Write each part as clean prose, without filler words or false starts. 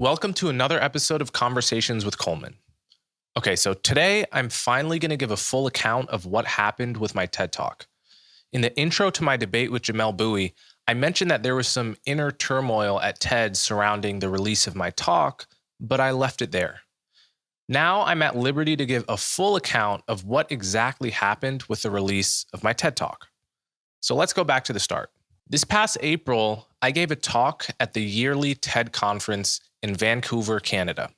Welcome to another episode of Conversations with Coleman. Okay, so today I'm finally going to give a full account of what happened with my TED Talk. In the intro to my debate with Jamel Bowie, I mentioned that there was some inner turmoil at TED surrounding the release of my talk, but I left it there. Now I'm at liberty to give a full account of what exactly happened with the release of my TED Talk. So let's go back to the start. This past April, I gave a talk at the yearly TED conference in Vancouver, Canada.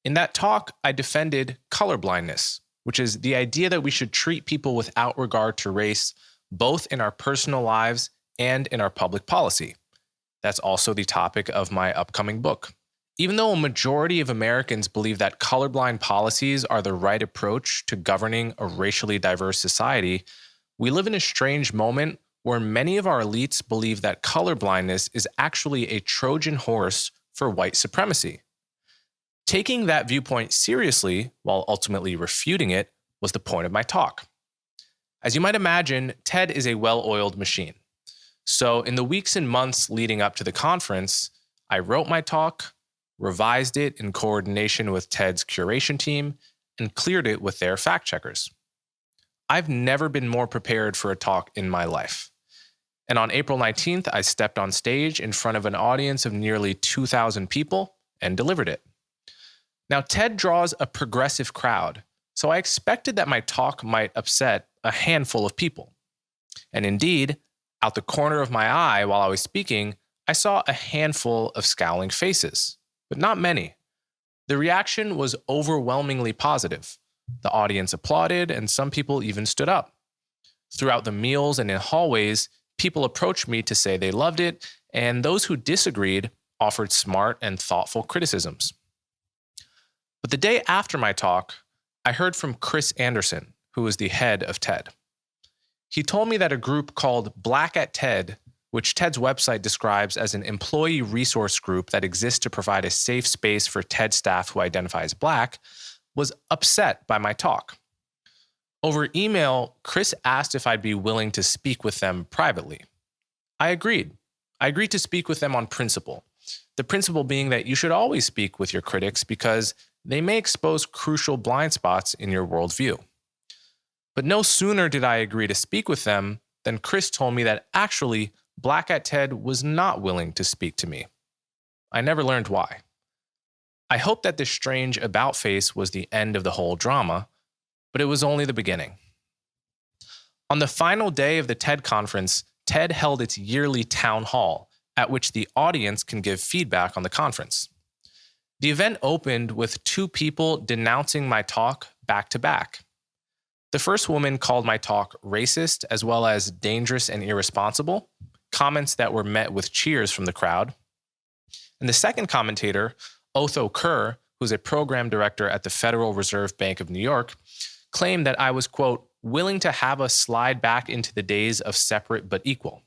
In that talk, I defended colorblindness, which is the idea that we should treat people without regard to race, both in our personal lives and in our public policy. That's also the topic of my upcoming book. Even though a majority of Americans believe that colorblind policies are the right approach to governing a racially diverse society, we live in a strange moment where many of our elites believe that colorblindness is actually a Trojan horse for white supremacy. Taking that viewpoint seriously, while ultimately refuting it, was the point of my talk. As you might imagine, TED is a well-oiled machine. So in the weeks and months leading up to the conference, I wrote my talk, revised it in coordination with TED's curation team, and cleared it with their fact-checkers. I've never been more prepared for a talk in my life. And on April 19th, I stepped on stage in front of an audience of nearly 2,000 people and delivered it. Now, TED draws a progressive crowd, so I expected that my talk might upset a handful of people. And indeed, out the corner of my eye while I was speaking, I saw a handful of scowling faces, but not many. The reaction was overwhelmingly positive. The audience applauded, and some people even stood up. Throughout the meals and in hallways, people approached me to say they loved it, and those who disagreed offered smart and thoughtful criticisms. But the day after my talk, I heard from Chris Anderson, who is the head of TED. He told me that a group called Black at TED, which TED's website describes as an employee resource group that exists to provide a safe space for TED staff who identify as Black, was upset by my talk. Over email, Chris asked if I'd be willing to speak with them privately. I agreed. I agreed to speak with them on principle. The principle being that you should always speak with your critics because they may expose crucial blind spots in your worldview. But no sooner did I agree to speak with them than Chris told me that actually Black at TED was not willing to speak to me. I never learned why. I hope that this strange about-face was the end of the whole drama, but it was only the beginning. On the final day of the TED conference, TED held its yearly town hall, at which the audience can give feedback on the conference. The event opened with two people denouncing my talk back to back. The first woman called my talk racist as well as dangerous and irresponsible, comments that were met with cheers from the crowd. And the second commentator, Otho Kerr, who's a program director at the Federal Reserve Bank of New York, claimed that I was, quote, willing to have us slide back into the days of separate but equal.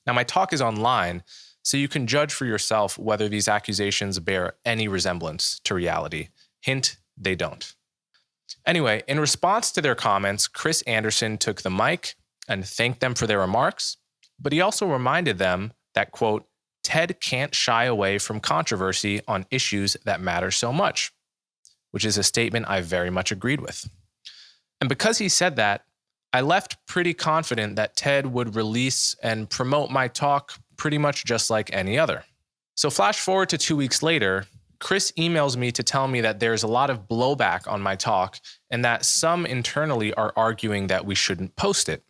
Now, my talk is online, so you can judge for yourself whether these accusations bear any resemblance to reality. Hint, they don't. Anyway, in response to their comments, Chris Anderson took the mic and thanked them for their remarks, but he also reminded them that, quote, TED can't shy away from controversy on issues that matter so much, which is a statement I very much agreed with. And because he said that, I left pretty confident that TED would release and promote my talk pretty much just like any other. So flash forward to 2 weeks later, Chris emails me to tell me that there's a lot of blowback on my talk and that some internally are arguing that we shouldn't post it.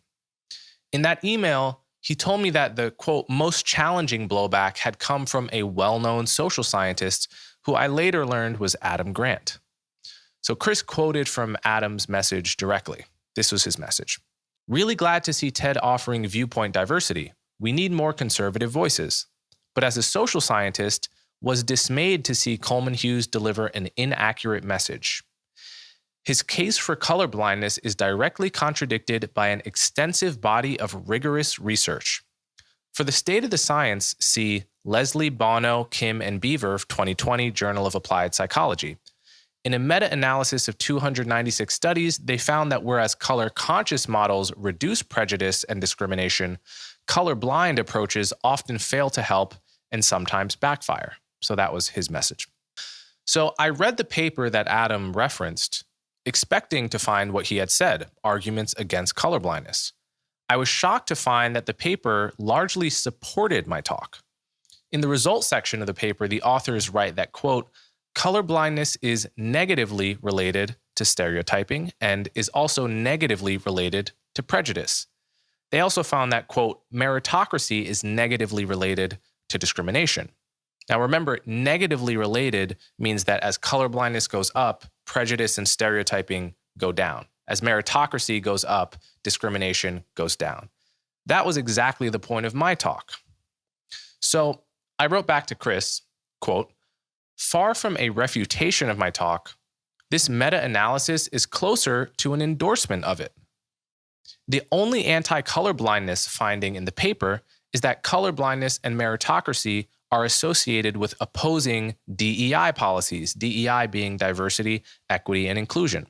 In that email, he told me that the, quote, most challenging blowback had come from a well-known social scientist who I later learned was Adam Grant. So Chris quoted from Adam's message directly. This was his message. Really glad to see TED offering viewpoint diversity. We need more conservative voices. But as a social scientist, was dismayed to see Coleman Hughes deliver an inaccurate message. His case for colorblindness is directly contradicted by an extensive body of rigorous research. For the state of the science, see Leslie, Bono, Kim, and Beaver, 2020 Journal of Applied Psychology. In a meta-analysis of 296 studies, they found that whereas color-conscious models reduce prejudice and discrimination, colorblind approaches often fail to help and sometimes backfire. So that was his message. So I read the paper that Adam referenced, expecting to find what he had said, arguments against colorblindness. I was shocked to find that the paper largely supported my talk. In the results section of the paper, the authors write that, quote, colorblindness is negatively related to stereotyping and is also negatively related to prejudice. They also found that, quote, meritocracy is negatively related to discrimination. Now remember, negatively related means that as colorblindness goes up, prejudice and stereotyping go down. As meritocracy goes up, discrimination goes down. That was exactly the point of my talk. So I wrote back to Chris, quote, far from a refutation of my talk, this meta-analysis is closer to an endorsement of it. The only anti-colorblindness finding in the paper is that colorblindness and meritocracy are associated with opposing DEI policies, DEI being diversity, equity, and inclusion.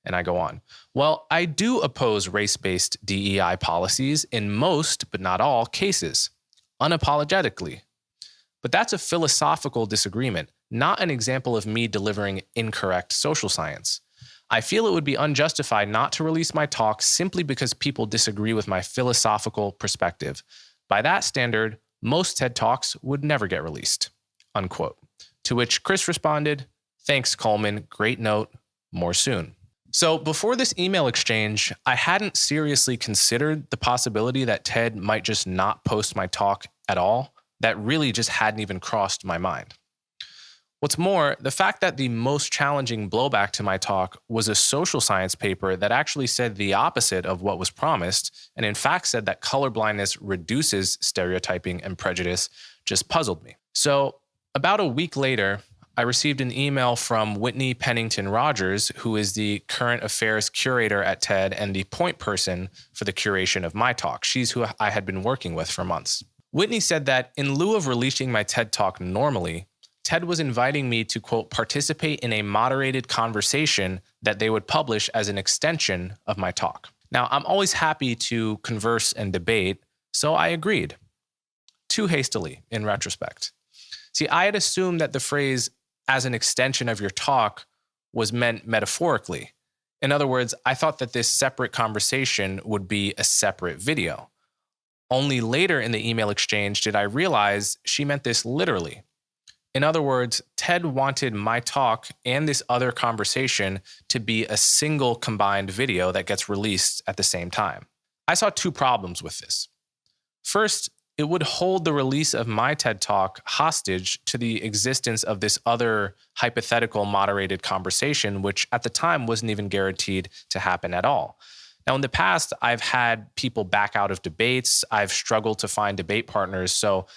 And I go on. Well, I do oppose race-based DEI policies in most, but not all, cases, unapologetically. But that's a philosophical disagreement, not an example of me delivering incorrect social science. I feel it would be unjustified not to release my talk simply because people disagree with my philosophical perspective. By that standard, most TED Talks would never get released, unquote. To which Chris responded, thanks, Coleman, great note, more soon. So before this email exchange, I hadn't seriously considered the possibility that TED might just not post my talk at all. That really just hadn't even crossed my mind. What's more, the fact that the most challenging blowback to my talk was a social science paper that actually said the opposite of what was promised, and in fact said that colorblindness reduces stereotyping and prejudice, just puzzled me. So about a week later, I received an email from Whitney Pennington Rogers, who is the current affairs curator at TED and the point person for the curation of my talk. She's who I had been working with for months. Whitney said that in lieu of releasing my TED Talk normally, TED was inviting me to, quote, participate in a moderated conversation that they would publish as an extension of my talk. Now, I'm always happy to converse and debate, so I agreed. Too hastily, in retrospect. See, I had assumed that the phrase, as an extension of your talk, was meant metaphorically. In other words, I thought that this separate conversation would be a separate video. Only later in the email exchange did I realize she meant this literally. In other words, TED wanted my talk and this other conversation to be a single combined video that gets released at the same time. I saw two problems with this. First, it would hold the release of my TED Talk hostage to the existence of this other hypothetical moderated conversation, which at the time wasn't even guaranteed to happen at all. Now, in the past, I've had people back out of debates. I've struggled to find debate partners. So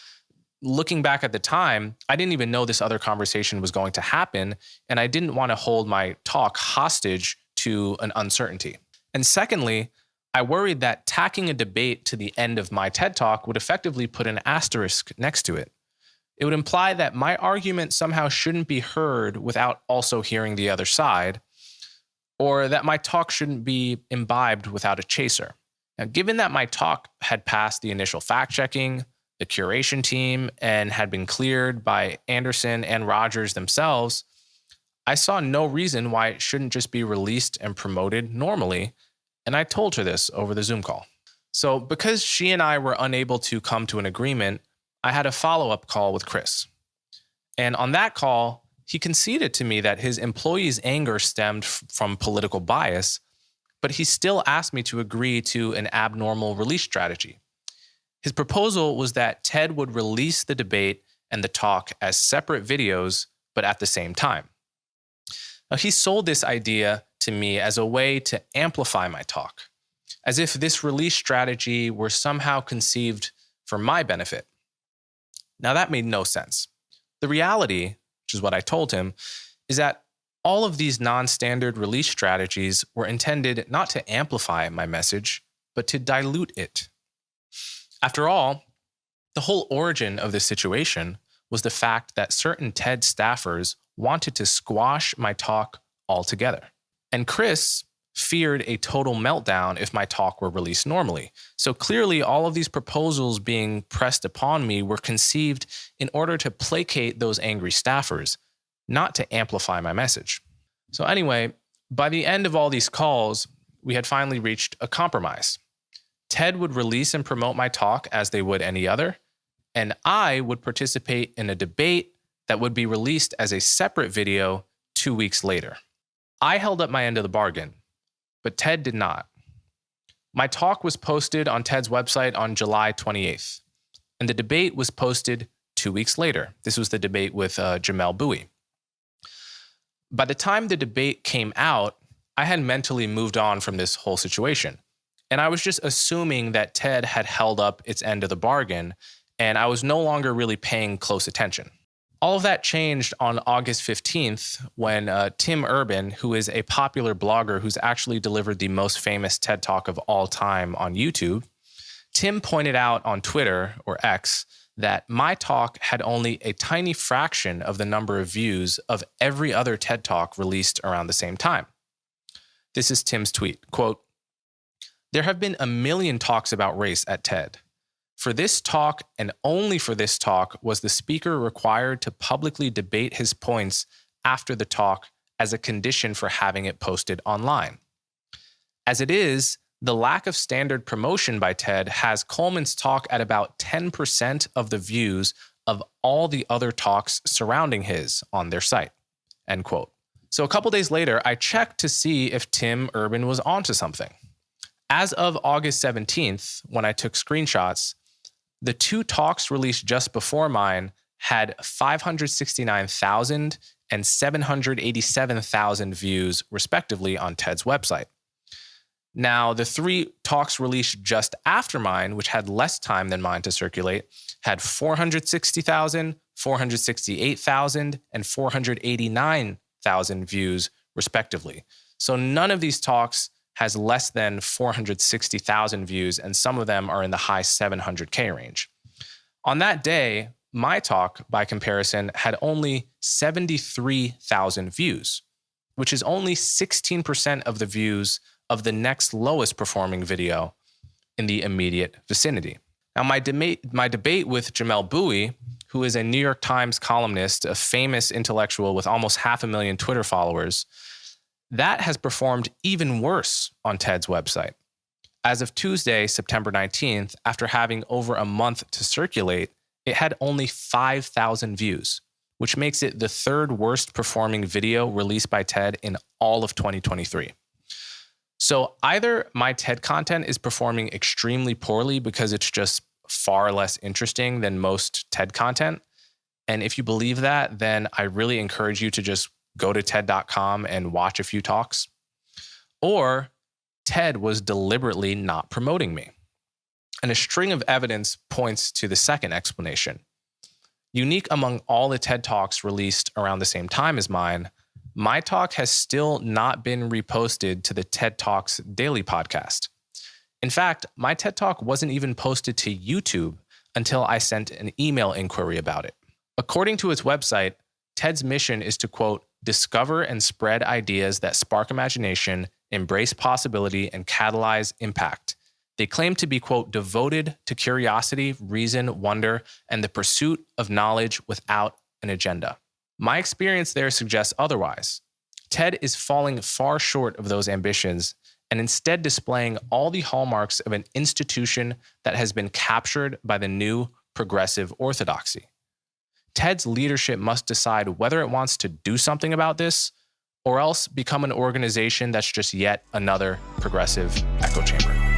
looking back at the time, I didn't even know this other conversation was going to happen, and I didn't want to hold my talk hostage to an uncertainty. And secondly, I worried that tacking a debate to the end of my TED Talk would effectively put an asterisk next to it. It would imply that my argument somehow shouldn't be heard without also hearing the other side, or that my talk shouldn't be imbibed without a chaser. Now, given that my talk had passed the initial fact-checking, the curation team, and had been cleared by Anderson and Rogers themselves, I saw no reason why it shouldn't just be released and promoted normally, and I told her this over the Zoom call. So because she and I were unable to come to an agreement, I had a follow-up call with Chris. And on that call, he conceded to me that his employees' anger stemmed from political bias, but he still asked me to agree to an abnormal release strategy. His proposal was that TED would release the debate and the talk as separate videos, but at the same time. Now, he sold this idea to me as a way to amplify my talk, as if this release strategy were somehow conceived for my benefit. Now, that made no sense. The reality, which is what I told him, is that all of these non-standard release strategies were intended not to amplify my message, but to dilute it. After all, the whole origin of this situation was the fact that certain TED staffers wanted to squash my talk altogether. And Chris, feared a total meltdown if my talk were released normally. So clearly, all of these proposals being pressed upon me were conceived in order to placate those angry staffers, not to amplify my message. So anyway, by the end of all these calls, we had finally reached a compromise. TED would release and promote my talk as they would any other, and I would participate in a debate that would be released as a separate video 2 weeks later. I held up my end of the bargain, but TED did not. My talk was posted on TED's website on July 28th, and the debate was posted 2 weeks later. This was the debate with Jamel Bowie. By the time the debate came out, I had mentally moved on from this whole situation. And I was just assuming that TED had held up its end of the bargain, and I was no longer really paying close attention. All of that changed on August 15th when Tim Urban, who is a popular blogger who's actually delivered the most famous TED Talk of all time on YouTube, Tim pointed out on Twitter, or X, that my talk had only a tiny fraction of the number of views of every other TED Talk released around the same time. This is Tim's tweet, quote, "There have been a million talks about race at TED. For this talk, and only for this talk, was the speaker required to publicly debate his points after the talk as a condition for having it posted online. As it is, the lack of standard promotion by TED has Coleman's talk at about 10% of the views of all the other talks surrounding his on their site." End quote. So a couple days later, I checked to see if Tim Urban was onto something. As of August 17th, when I took screenshots, the two talks released just before mine had 569,000 and 787,000 views, respectively, on TED's website. Now, the three talks released just after mine, which had less time than mine to circulate, had 460,000, 468,000, and 489,000 views, respectively. So none of these talks has less than 460,000 views, and some of them are in the high 700K range. On that day, my talk, by comparison, had only 73,000 views, which is only 16% of the views of the next lowest performing video in the immediate vicinity. Now, my debate with Jamel Bowie, who is a New York Times columnist, a famous intellectual with almost 500,000 Twitter followers, that has performed even worse on TED's website. As of Tuesday, September 19th, after having over a month to circulate, it had only 5,000 views, which makes it the third worst performing video released by TED in all of 2023. So either my TED content is performing extremely poorly because it's just far less interesting than most TED content. And if you believe that, then I really encourage you to just go to TED.com and watch a few talks. Or TED was deliberately not promoting me. And a string of evidence points to the second explanation. Unique among all the TED Talks released around the same time as mine, my talk has still not been reposted to the TED Talks daily podcast. In fact, my TED Talk wasn't even posted to YouTube until I sent an email inquiry about it. According to its website, TED's mission is to, quote, "discover and spread ideas that spark imagination, embrace possibility, and catalyze impact." They claim to be, quote, "devoted to curiosity, reason, wonder, and the pursuit of knowledge without an agenda." My experience there suggests otherwise. TED is falling far short of those ambitions and instead displaying all the hallmarks of an institution that has been captured by the new progressive orthodoxy. TED's leadership must decide whether it wants to do something about this or else become an organization that's just yet another progressive echo chamber.